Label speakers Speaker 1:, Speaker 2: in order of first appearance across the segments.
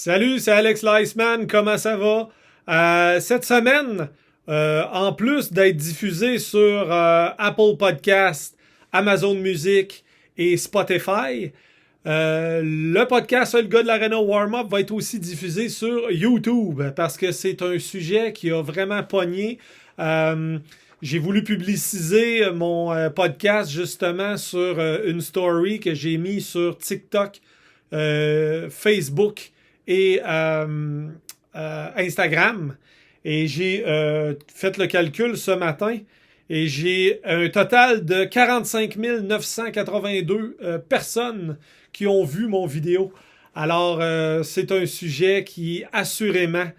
Speaker 1: Salut, c'est Alex Leisman, comment ça va? Cette semaine, en plus d'être diffusé sur Apple Podcast, Amazon Music et Spotify, le podcast Le gars de l'Arena Warm-Up va être aussi diffusé sur YouTube parce que c'est un sujet qui a vraiment pogné. J'ai voulu publiciser mon podcast justement sur une story que j'ai mis sur TikTok, Facebook et Instagram. Et j'ai fait le calcul ce matin et j'ai un total de 45 982 personnes qui ont vu mon vidéo. Alors, c'est un sujet qui assurément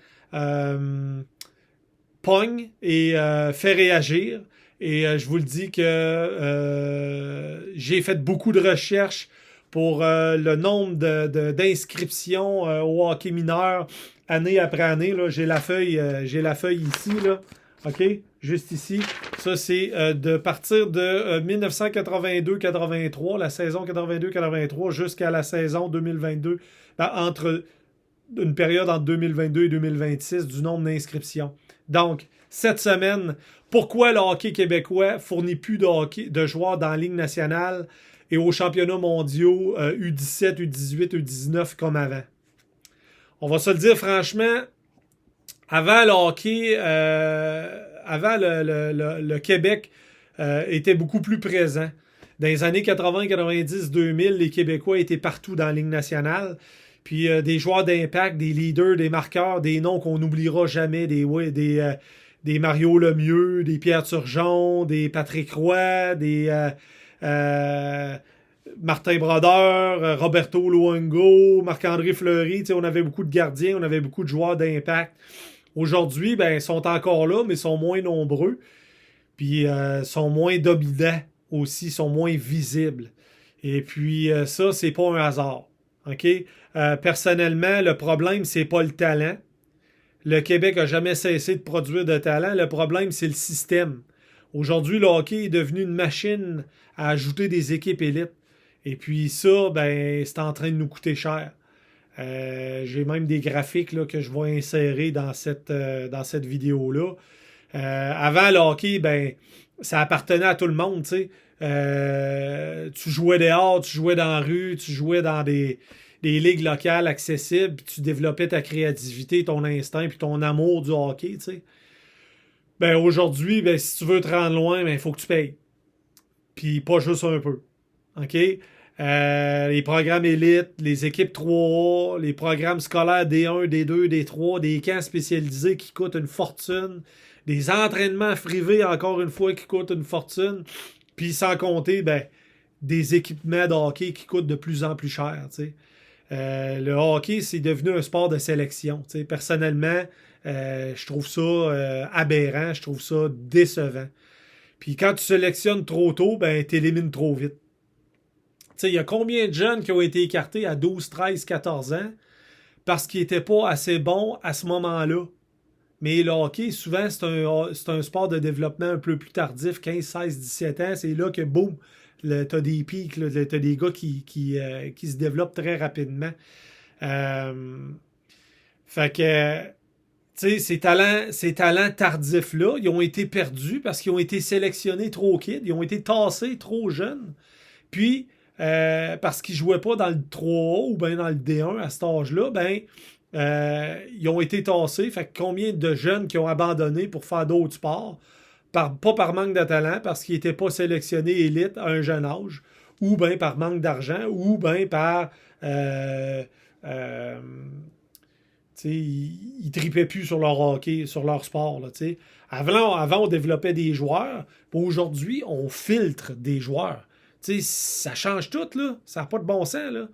Speaker 1: pogne et fait réagir. Et je vous le dis que j'ai fait beaucoup de recherches pour le nombre d'inscriptions au hockey mineur année après année. Là, j'ai la feuille ici, là. OK? Juste ici. Ça, c'est de partir de 1982-83, la saison 82-83, jusqu'à la saison 2022, entre une période entre 2022 et 2026 du nombre d'inscriptions. Donc, cette semaine, pourquoi le hockey québécois fournit plus de joueurs dans la Ligue nationale et aux championnats mondiaux U17, U18, U19 comme avant? On va se le dire franchement, avant le hockey, avant le Québec était beaucoup plus présent. Dans les années 80, 90, 2000, les Québécois étaient partout dans la Ligue nationale. Puis des joueurs d'impact, des leaders, des marqueurs, des noms qu'on n'oubliera jamais, des Mario Lemieux, des Pierre Turgeon, des Patrick Roy, des Martin Brodeur, Roberto Luongo, Marc-André Fleury. On avait beaucoup de gardiens, on avait beaucoup de joueurs d'impact. Aujourd'hui, ben, ils sont encore là, mais sont moins nombreux. Puis sont moins dominants aussi, sont moins visibles. Et puis ça, c'est pas un hasard. OK? Personnellement, le problème, c'est pas le talent. Le Québec a jamais cessé de produire de talent. Le problème, c'est le système. Aujourd'hui, le hockey est devenu une machine à ajouter des équipes élites. Et puis ça, ben, c'est en train de nous coûter cher. J'ai même des graphiques là, que je vais insérer dans cette vidéo-là. Avant le hockey, ben, ça appartenait à tout le monde, tu sais. Tu jouais dehors, tu jouais dans la rue, tu jouais dans des ligues locales accessibles, puis tu développais ta créativité, ton instinct, puis ton amour du hockey, tu sais. Ben aujourd'hui, ben, si tu veux te rendre loin, ben, il faut que tu payes. Puis pas juste un peu. OK? Les programmes élites, les équipes 3A, les programmes scolaires D1, D2, D3, des camps spécialisés qui coûtent une fortune, des entraînements privés, encore une fois, qui coûtent une fortune, puis sans compter, ben, des équipements de hockey qui coûtent de plus en plus cher, tu sais. Le hockey, c'est devenu un sport de sélection. Tu sais. Personnellement, je trouve ça aberrant, je trouve ça décevant. Puis quand tu sélectionnes trop tôt, ben, tu élimines trop vite. Tu sais, il y a combien de jeunes qui ont été écartés à 12, 13, 14 ans parce qu'ils n'étaient pas assez bons à ce moment-là? Mais le hockey, souvent, c'est un sport de développement un peu plus tardif, 15, 16, 17 ans. C'est là que, boum, t'as des pics, t'as des gars qui se développent très rapidement. Fait que, tu sais, ces talents tardifs-là, ils ont été perdus parce qu'ils ont été sélectionnés trop kids, ils ont été tassés trop jeunes. Puis, parce qu'ils ne jouaient pas dans le 3A ou bien dans le D1 à cet âge-là, ben, ils ont été tassés. Fait que combien de jeunes qui ont abandonné pour faire d'autres sports, pas par manque de talent, parce qu'ils n'étaient pas sélectionnés élite à un jeune âge, ou bien par manque d'argent, ou bien par... ils tripaient plus sur leur hockey, sur leur sport. Là, avant, on développait des joueurs. Aujourd'hui, on filtre des joueurs. T'sais, ça change tout, là. Ça n'a pas de bon sens, là.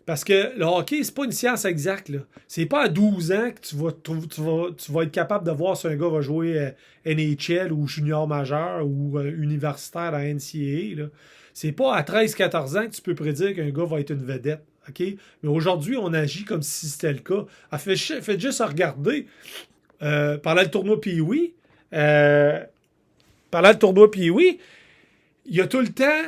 Speaker 1: Parce que le hockey, c'est pas une science exacte, là. C'est pas à 12 ans que tu vas être capable de voir si un gars va jouer NHL ou junior majeur ou universitaire à NCAA, là. C'est pas à 13-14 ans que tu peux prédire qu'un gars va être une vedette. OK? Mais aujourd'hui, on agit comme si c'était le cas. Faites juste à regarder. Pendant le tournoi Pee-Wee, il y a tout le temps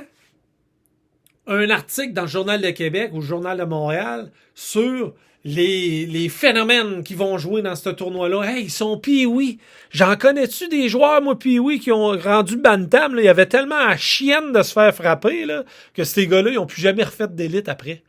Speaker 1: un article dans le Journal de Québec ou le Journal de Montréal sur les phénomènes qui vont jouer dans ce tournoi-là. Hey, ils sont pee-wee. J'en connais-tu des joueurs, moi, pee-wee, qui ont rendu bantam, là? Il y avait tellement à chienne de se faire frapper, là, que ces gars-là, ils n'ont plus jamais refait d'élite après.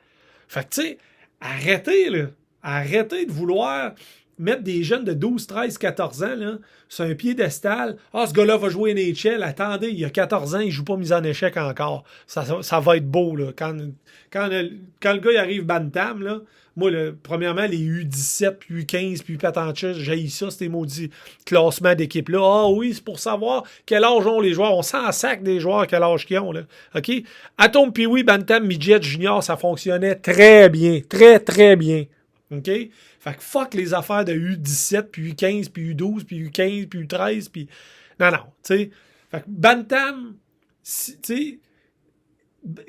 Speaker 1: Fait que, tu sais, arrêtez, là. Arrêtez de vouloir mettre des jeunes de 12, 13, 14 ans, là, sur un piédestal. Ah, ce gars-là va jouer NHL. Attendez, il a 14 ans, il joue pas mise en échec encore. Ça va être beau, là. Quand le gars il arrive bantam, là, moi, premièrement, les U17, puis U15, puis U14, j'ai ça, ces maudits classements d'équipe-là. Ah oui, c'est pour savoir quel âge ont les joueurs. On s'en sac des joueurs, quel âge qu'ils ont, là. OK? Atom, puis oui, bantam, midget, junior, ça fonctionnait très bien. Très, très bien. OK? Fait que fuck les affaires de U17, puis U15, puis U12, puis U15, puis U13, puis... Non, tu sais. Fait que bantam, tu sais,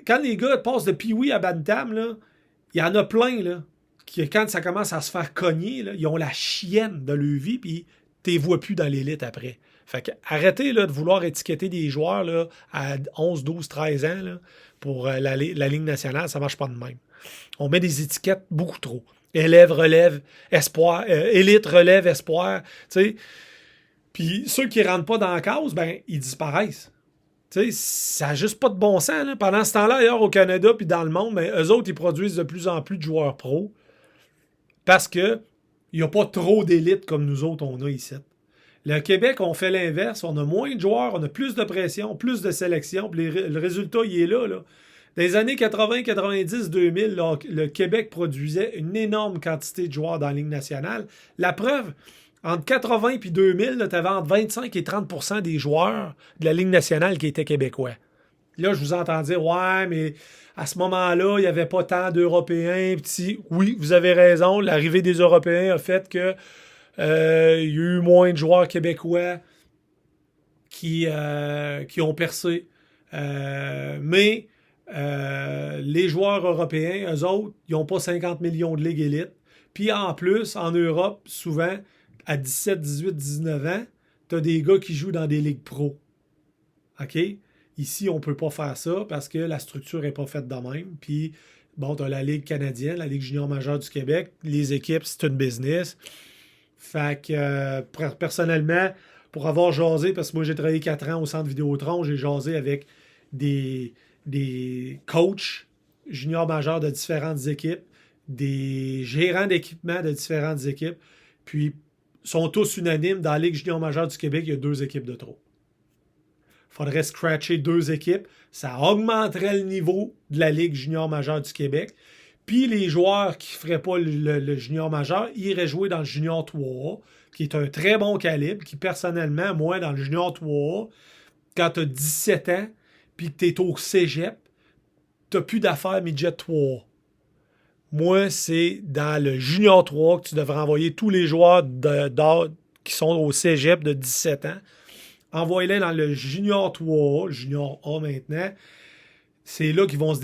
Speaker 1: quand les gars passent de pee-wee à bantam, là, il y en a plein, là, qui, quand ça commence à se faire cogner, là, ils ont la chienne de leur vie, puis tu les vois plus dans l'élite après. Fait que arrêtez là, de vouloir étiqueter des joueurs là, à 11, 12, 13 ans là, pour la Ligue nationale, ça marche pas de même. On met des étiquettes beaucoup trop. Élève, relève, espoir, élite, relève, espoir, tu sais. Puis ceux qui rentrent pas dans la case, ben, ils disparaissent. Tu sais, ça n'a juste pas de bon sens. Là. Pendant ce temps-là, ailleurs au Canada puis dans le monde, ben, eux autres, ils produisent de plus en plus de joueurs pros parce qu'il n'y a pas trop d'élite comme nous autres, on a ici. Le Québec, on fait l'inverse. On a moins de joueurs, on a plus de pression, plus de sélection. Puis le résultat, il est là. Dans les années 80, 90, 2000, là, le Québec produisait une énorme quantité de joueurs dans la Ligue nationale. La preuve, entre 80 et 2000, tu avais entre 25 et 30 des joueurs de la Ligue nationale qui étaient québécois. Là, je vous entends dire, ouais, mais à ce moment-là, il n'y avait pas tant d'Européens. Oui, vous avez raison, l'arrivée des Européens a fait que il y a eu moins de joueurs québécois qui ont percé. Mais les joueurs européens, eux autres, ils n'ont pas 50 millions de ligues élites. Puis en plus, en Europe, souvent, à 17, 18, 19 ans, tu as des gars qui jouent dans des ligues pro. OK? Ici, on ne peut pas faire ça parce que la structure n'est pas faite de même. Puis, bon, tu as la Ligue canadienne, la Ligue junior majeure du Québec. Les équipes, c'est une business. Fait que, personnellement, pour avoir jasé, parce que moi, j'ai travaillé 4 ans au Centre Vidéotron, j'ai jasé avec des coachs junior majeurs de différentes équipes, des gérants d'équipement de différentes équipes, puis sont tous unanimes. Dans la Ligue junior majeure du Québec, il y a 2 équipes de trop. Il faudrait scratcher 2 équipes. Ça augmenterait le niveau de la Ligue junior majeure du Québec. Puis les joueurs qui ne feraient pas le junior majeur iraient jouer dans le junior 3A, qui est un très bon calibre, qui personnellement, moi, dans le junior 3A, quand tu as 17 ans, puis que tu es au cégep, tu n'as plus d'affaires midget 3A. Moi, c'est dans le junior 3 que tu devrais envoyer tous les joueurs qui sont au cégep de 17 ans. Envoyez-les dans le junior 3A, junior A maintenant. C'est là qu'ils vont se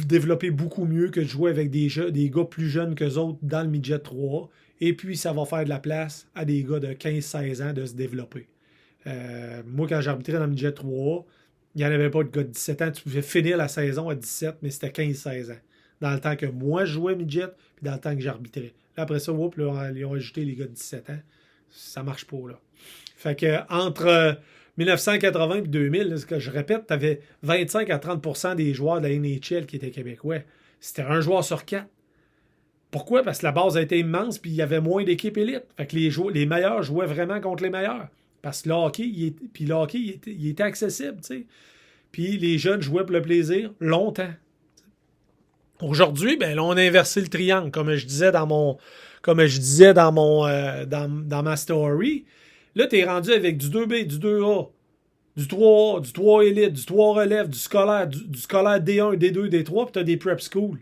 Speaker 1: développer beaucoup mieux que de jouer avec des gars plus jeunes qu'eux autres dans le midget 3A. Et puis, ça va faire de la place à des gars de 15-16 ans de se développer. Moi, quand j'arbitrais dans le midget 3A, il n'y en avait pas de gars de 17 ans. Tu pouvais finir la saison à 17, mais c'était 15-16 ans. Dans le temps que moi, je jouais midget, puis dans le temps que j'arbitrais. Là, après ça, ils ont ajouté les gars de 17 ans. Ça marche pas, là. Fait que entre 1980 et 2000, ce que je répète, tu avais 25 à 30 des joueurs de la NHL qui étaient québécois. C'était un joueur sur 4. Pourquoi? Parce que la base a été immense puis il y avait moins d'équipes élites. Fait que les meilleurs jouaient vraiment contre les meilleurs. Parce que le hockey, il était accessible, tu sais. Puis les jeunes jouaient pour le plaisir longtemps. Aujourd'hui, ben là, on a inversé le triangle, comme je disais dans ma story. Là, tu es rendu avec du 2B, du 2A, du 3A, du 3 élite, du 3 relève, du scolaire D1, D2, D3, puis tu as des prep schools.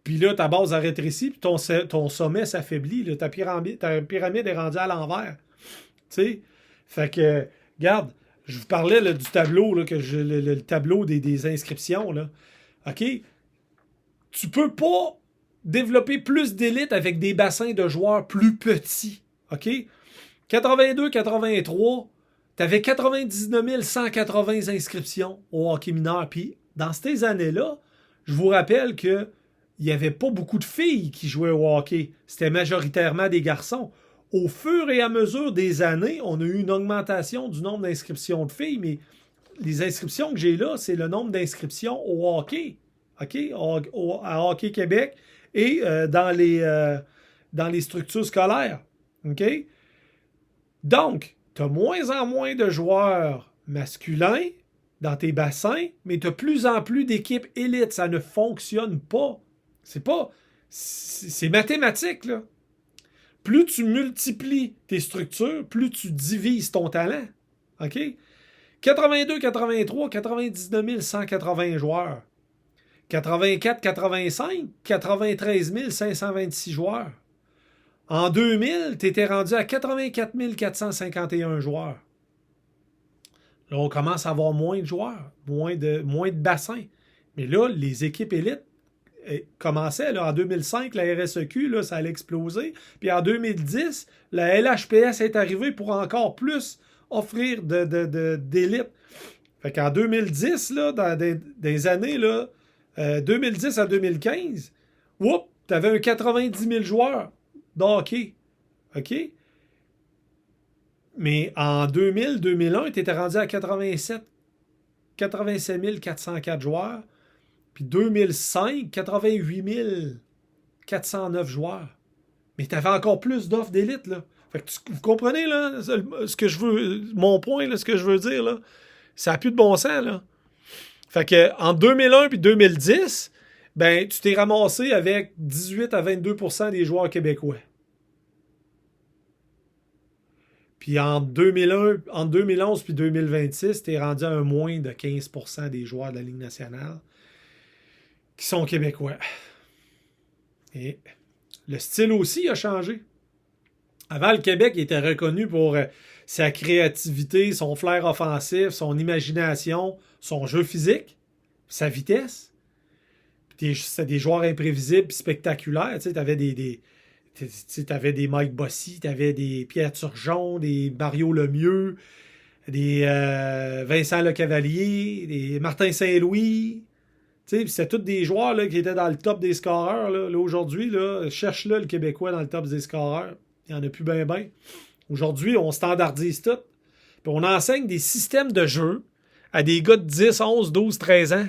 Speaker 1: Puis là, ta base a rétréci, puis ton sommet s'affaiblit. Là, ta pyramide est rendue à l'envers. Tu sais? Fait que, regarde, je vous parlais là, du tableau, là, le tableau des inscriptions. Là. OK? Tu peux pas développer plus d'élite avec des bassins de joueurs plus petits. OK? 82-83, tu avais 99 180 inscriptions au hockey mineur. Puis dans ces années-là, je vous rappelle qu'il n'y avait pas beaucoup de filles qui jouaient au hockey. C'était majoritairement des garçons. Au fur et à mesure des années, on a eu une augmentation du nombre d'inscriptions de filles, mais les inscriptions que j'ai là, c'est le nombre d'inscriptions au hockey. OK? À Hockey Québec et dans les structures scolaires. OK? Donc, tu as moins en moins de joueurs masculins dans tes bassins, mais tu as plus en plus d'équipes élites. Ça ne fonctionne pas. C'est mathématique, là. Plus tu multiplies tes structures, plus tu divises ton talent. OK? 82, 83, 99 180 joueurs. 84, 85, 93 526 joueurs. En 2000, tu étais rendu à 84 451 joueurs. Là, on commence à avoir moins de joueurs, moins de bassins. Mais là, les équipes élites commençaient. Là, en 2005, la RSEQ, là, ça allait exploser. Puis en 2010, la LHPS est arrivée pour encore plus offrir d'élite. Fait qu'en 2010, là, dans des années, là, 2010 à 2015, tu avais un 90 000 joueurs de hockey. OK? Mais en 2000-2001, tu étais rendu à 87 404 joueurs. Puis 2005, 88 409 joueurs. Mais tu avais encore plus d'offres d'élite, là. Fait que vous comprenez, là, ce que je veux, mon point, là, ce que je veux dire, là. Ça n'a plus de bon sens, là. Fait que en 2001 puis 2010, ben, tu t'es ramassé avec 18 à 22% des joueurs québécois. Puis en 2011 puis 2026, tu es rendu à un moins de 15% des joueurs de la Ligue nationale qui sont québécois. Et le style aussi a changé. Avant, le Québec était reconnu pour sa créativité, son flair offensif, son imagination, son jeu physique, sa vitesse. C'était des joueurs imprévisibles et spectaculaires. Tu sais, t'avais t'avais des Mike Bossy, t'avais des Pierre Turgeon, des Mario Lemieux, des Vincent Lecavalier, des Martin Saint-Louis. C'était tous des joueurs là, qui étaient dans le top des scoreurs. Là, aujourd'hui, là, cherche-le le Québécois dans le top des scoreurs. Il n'y en a plus ben. Aujourd'hui, on standardise tout. Puis on enseigne des systèmes de jeu à des gars de 10, 11, 12, 13 ans.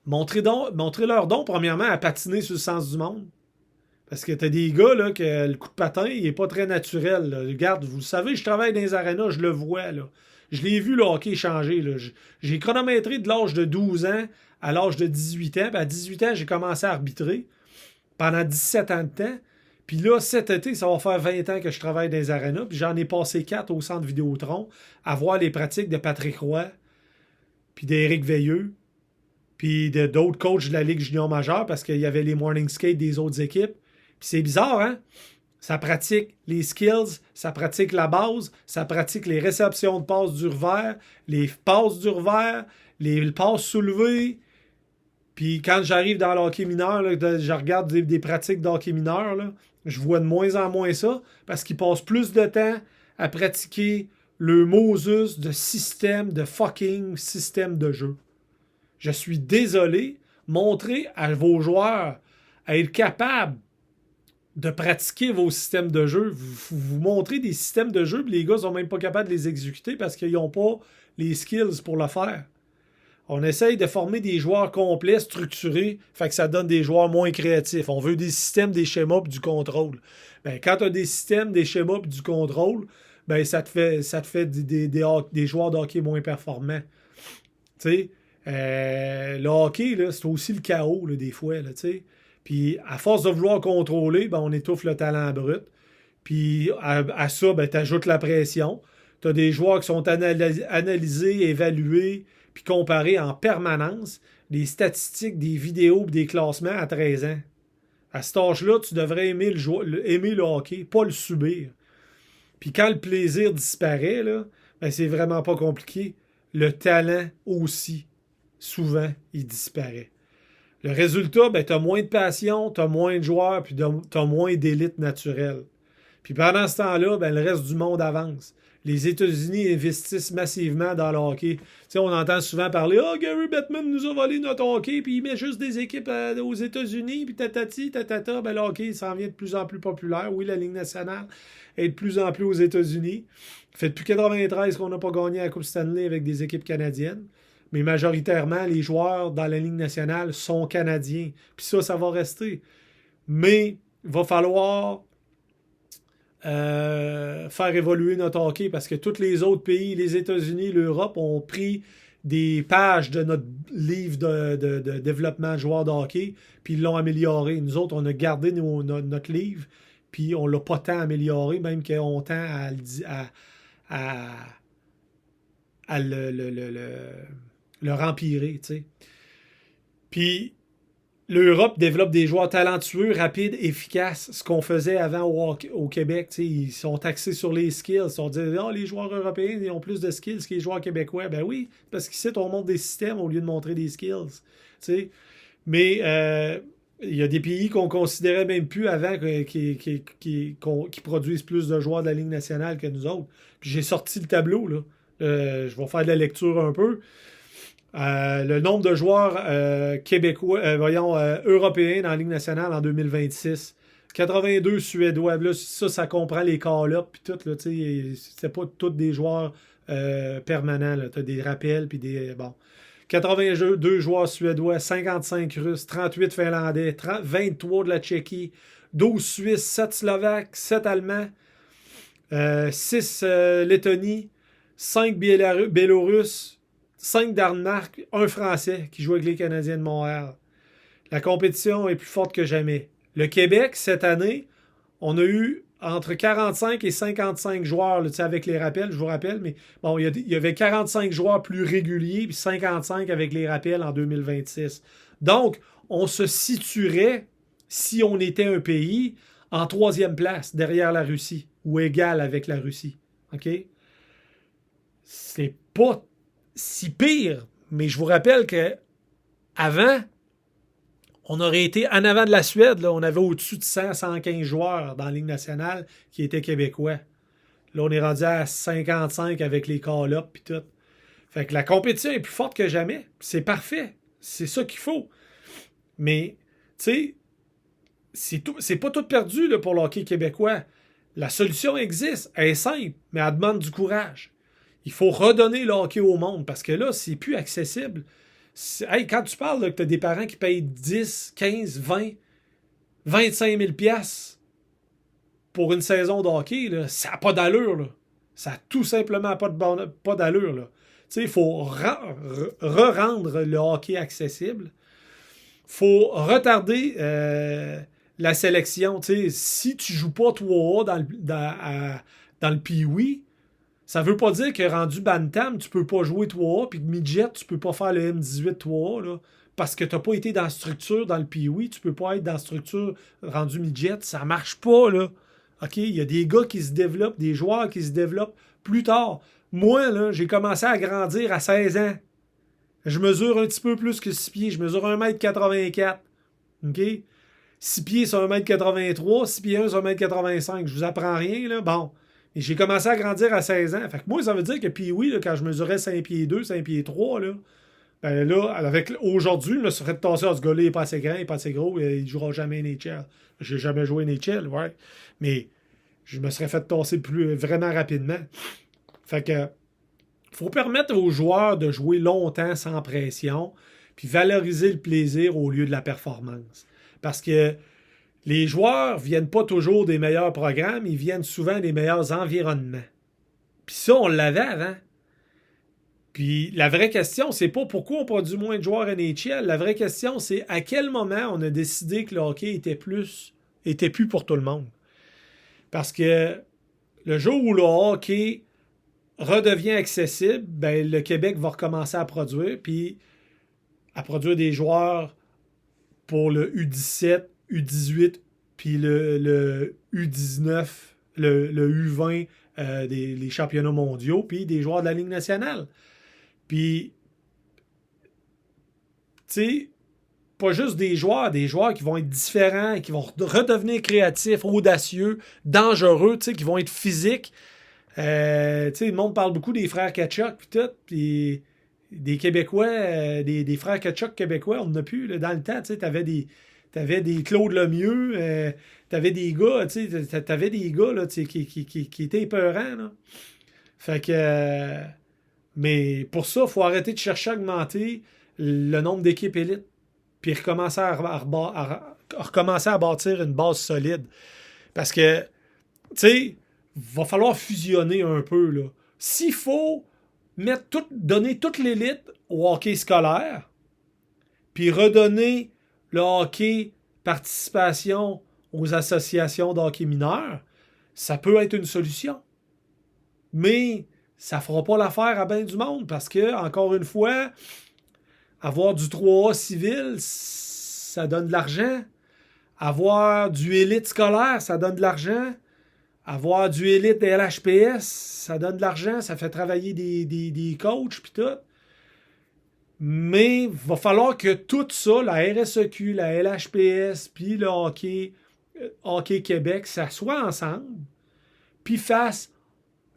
Speaker 1: Montrez-leur donc, premièrement, à patiner sur le sens du monde. Parce que t'as des gars, là, que le coup de patin, il est pas très naturel. Là. Regarde, vous le savez, je travaille dans les arénas, je le vois, là. Je l'ai vu, le hockey changer, là. J'ai chronométré de l'âge de 12 ans à l'âge de 18 ans. Puis à 18 ans, j'ai commencé à arbitrer pendant 17 ans de temps. Puis là, cet été, ça va faire 20 ans que je travaille dans les arénas. Puis j'en ai passé 4 au centre Vidéotron à voir les pratiques de Patrick Roy, puis d'Éric Veilleux, puis d'autres coachs de la Ligue junior majeure parce qu'il y avait les morning skates des autres équipes. Puis c'est bizarre, hein? Ça pratique les skills, ça pratique la base, ça pratique les réceptions de passes du revers, les passes du revers, les passes soulevées. Puis quand j'arrive dans le hockey mineur, là, je regarde des pratiques de hockey mineur, là, je vois de moins en moins ça parce qu'ils passent plus de temps à pratiquer le Moses de fucking système de jeu. Je suis désolé, montrez à vos joueurs à être capables de pratiquer vos systèmes de jeu. Vous montrez des systèmes de jeu, puis les gars sont même pas capables de les exécuter parce qu'ils n'ont pas les skills pour le faire. On essaye de former des joueurs complets, structurés, fait que ça donne des joueurs moins créatifs. On veut des systèmes, des schémas et du contrôle. Ben, quand tu as des systèmes, des schémas et du contrôle, ben, ça te fait des joueurs de hockey moins performants. Tu sais, le hockey, là, c'est aussi le chaos, là, des fois, là, tu sais. Puis, à force de vouloir contrôler, ben, on étouffe le talent brut. Puis, à ça, ben, tu ajoutes la pression. Tu as des joueurs qui sont analysés, évalués, puis comparés en permanence. Des statistiques, des vidéos, des classements à 13 ans. À cet âge-là, tu devrais aimer le hockey, pas le subir. Puis, quand le plaisir disparaît, là, ben, c'est vraiment pas compliqué. Le talent aussi, souvent, il disparaît. Le résultat, ben, tu as moins de passion, tu as moins de joueurs, puis tu as moins d'élite naturelle. Puis pendant ce temps-là, ben, le reste du monde avance. Les États-Unis investissent massivement dans le hockey. T'sais, on entend souvent parler « Ah, Gary Bettman nous a volé notre hockey, puis il met juste des équipes aux États-Unis, puis tatati, tatata. » Ben, le hockey, il s'en vient de plus en plus populaire. Oui, la Ligue nationale est de plus en plus aux États-Unis. Ça fait depuis 1993 qu'on n'a pas gagné la Coupe Stanley avec des équipes canadiennes. Mais majoritairement, les joueurs dans la Ligue nationale sont canadiens. Puis ça va rester. Mais il va falloir faire évoluer notre hockey parce que tous les autres pays, les États-Unis, l'Europe, ont pris des pages de notre livre de développement de joueurs de hockey, puis ils l'ont amélioré. Nous autres, on a gardé notre livre, puis on ne l'a pas tant amélioré, même qu'on tend à le rempirer. T'sais. Puis l'Europe développe des joueurs talentueux, rapides, efficaces. Ce qu'on faisait avant au Québec, ils sont axés sur les skills. On disait, les joueurs européens ils ont plus de skills que les joueurs québécois. Ben oui, parce qu'ici, on montre des systèmes au lieu de montrer des skills. T'sais. Mais il y a des pays qu'on considérait même plus avant qui produisent plus de joueurs de la Ligue nationale que nous autres. Puis j'ai sorti le tableau, là. Je vais faire de la lecture un peu. Le nombre de joueurs européens dans la Ligue nationale en 2026. 82 Suédois. Là, ça comprend les call-ups puis tout. Là, c'est pas tous des joueurs permanents. Tu as des rappels puis des. Bon. 82 joueurs suédois, 55 Russes, 38 Finlandais, 23 de la Tchéquie, 12 Suisses, 7 Slovaques, 7 Allemands, 6 Lettonie, 5 Biélorusses, 5 Danemark, 1 Français qui joue avec les Canadiens de Montréal. La compétition est plus forte que jamais. Le Québec, cette année, on a eu entre 45 et 55 joueurs, là, avec les rappels, je vous rappelle, mais bon, il y avait 45 joueurs plus réguliers, puis 55 avec les rappels en 2026. Donc, on se situerait, si on était un pays, en 3e place, derrière la Russie, ou égal avec la Russie. OK? C'est pas si pire, mais je vous rappelle que avant, on aurait été en avant de la Suède. Là, on avait au-dessus de 100-115 joueurs dans la Ligue nationale qui étaient québécois. Là, on est rendu à 55 avec les call-ups et tout. Fait que la compétition est plus forte que jamais. C'est parfait. C'est ça qu'il faut. Mais, tu sais, c'est pas tout perdu là, pour le hockey québécois. La solution existe. Elle est simple, mais elle demande du courage. Il faut redonner le hockey au monde parce que là, c'est plus accessible. Hey, quand tu parles là, que tu as des parents qui payent 10, 15, 20, 25 000 piastres pour une saison de hockey, là, ça n'a pas d'allure. Là. Ça n'a tout simplement pas d'allure. Là. Il faut re-rendre le hockey accessible. Il faut retarder la sélection. T'sais, si tu ne joues pas 3A dans le Pee-Wee, ça veut pas dire que rendu Bantam, tu peux pas jouer 3A, puis que Midget, tu peux pas faire le M18 3A, là, parce que t'as pas été dans la structure dans le Pee-Wee, tu peux pas être dans la structure rendu Midget, ça marche pas, là. OK? Il y a des gars qui se développent, des joueurs qui se développent plus tard. Moi, là, j'ai commencé à grandir à 16 ans. Je mesure un petit peu plus que 6 pieds, je mesure 1m84. OK? 6 pieds, c'est 1m83, 6 pieds 1, c'est 1m85. Je vous apprends rien, là. Bon. Et j'ai commencé à grandir à 16 ans. Fait que moi, ça veut dire que Pee-Wee, là, quand je mesurais 5 pieds 2, 5 pieds 3, là, ben là, aujourd'hui, je me serais tassé à ce gars-là, il n'est pas assez grand, il n'est pas assez gros, il ne jouera jamais NHL. J'ai jamais joué NHL, ouais. Mais je me serais fait tasser vraiment rapidement. Fait que faut permettre aux joueurs de jouer longtemps sans pression, puis valoriser le plaisir au lieu de la performance. Parce que les joueurs viennent pas toujours des meilleurs programmes, ils viennent souvent des meilleurs environnements. Puis ça, on l'avait avant. Puis la vraie question, c'est pas pourquoi on produit moins de joueurs NHL. La vraie question, c'est à quel moment on a décidé que le hockey était plus pour tout le monde. Parce que le jour où le hockey redevient accessible, ben le Québec va recommencer à produire, puis à produire des joueurs pour le U17, U18, puis le U19, le U20 les championnats mondiaux, puis des joueurs de la Ligue nationale. Puis, tu sais, pas juste des joueurs qui vont être différents, qui vont redevenir créatifs, audacieux, dangereux, tu sais, qui vont être physiques. Le monde parle beaucoup des frères Kachuk, puis tout, puis des Québécois, des frères Kachuk québécois, on n'en a plus. Là, dans le temps, t'avais des Claude Lemieux, t'avais des gars, t'avais des gars là, qui étaient épeurants. Là. Fait que... mais pour ça, il faut arrêter de chercher à augmenter le nombre d'équipes élites, puis recommencer à bâtir une base solide. Parce que, tu sais, va falloir fusionner un peu, là. S'il faut donner toute l'élite au hockey scolaire, puis redonner le hockey participation aux associations de hockey mineur, ça peut être une solution. Mais ça fera pas l'affaire à bien du monde parce que, encore une fois, avoir du 3A civil, ça donne de l'argent. Avoir du élite scolaire, ça donne de l'argent. Avoir du élite de LHPS, ça donne de l'argent. Ça fait travailler des coachs puis tout. Mais il va falloir que tout ça, la RSEQ, la LHPS, puis le Hockey Québec, ça soit ensemble, puis fasse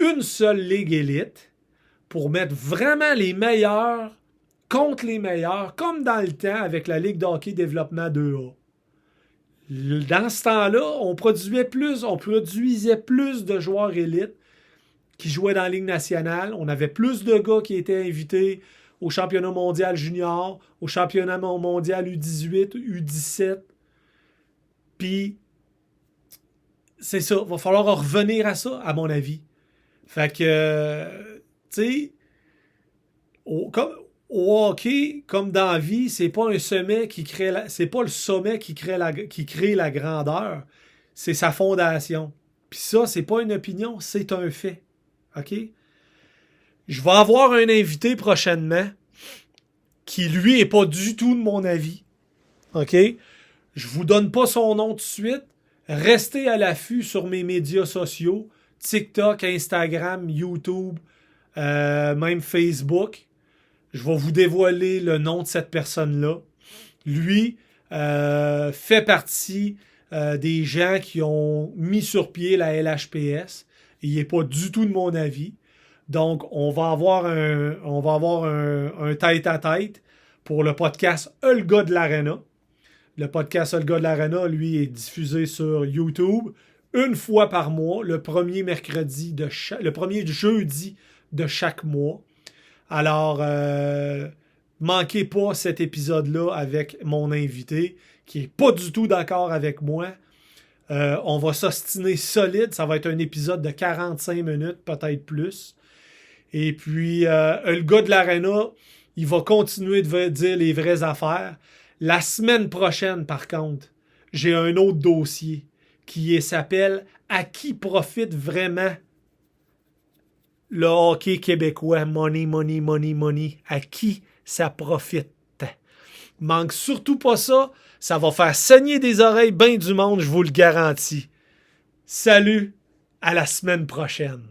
Speaker 1: une seule ligue élite pour mettre vraiment les meilleurs contre les meilleurs, comme dans le temps avec la Ligue de hockey développement 2A. Dans ce temps-là, on produisait plus de joueurs élites qui jouaient dans la Ligue nationale. On avait plus de gars qui étaient invités au championnat mondial junior, au championnat mondial U18, U17. Puis, c'est ça. Il va falloir revenir à ça, à mon avis. Fait que, tu sais, au hockey, comme dans la vie, c'est pas un sommet qui crée c'est pas le sommet qui crée la grandeur. C'est sa fondation. Puis ça, c'est pas une opinion, c'est un fait. OK? Je vais avoir un invité prochainement qui, lui, est pas du tout de mon avis. OK? Je vous donne pas son nom tout de suite. Restez à l'affût sur mes médias sociaux. TikTok, Instagram, YouTube, même Facebook. Je vais vous dévoiler le nom de cette personne-là. Lui fait partie des gens qui ont mis sur pied la LHPS. Il n'est pas du tout de mon avis. Donc, on va avoir un tête-à-tête pour le podcast Le gars de l'Arena. Le podcast Le gars de l'Arena, lui, est diffusé sur YouTube une fois par mois, le premier jeudi de chaque mois. Alors, manquez pas cet épisode-là avec mon invité, qui est pas du tout d'accord avec moi. On va s'ostiner solide. Ça va être un épisode de 45 minutes, peut-être plus. Et puis, le gars de l'Arena, il va continuer de dire les vraies affaires. La semaine prochaine, par contre, j'ai un autre dossier qui s'appelle « À qui profite vraiment le hockey québécois? Money, money, money, money. À qui ça profite? » Manque surtout pas ça. Ça va faire saigner des oreilles bien du monde, je vous le garantis. Salut, à la semaine prochaine.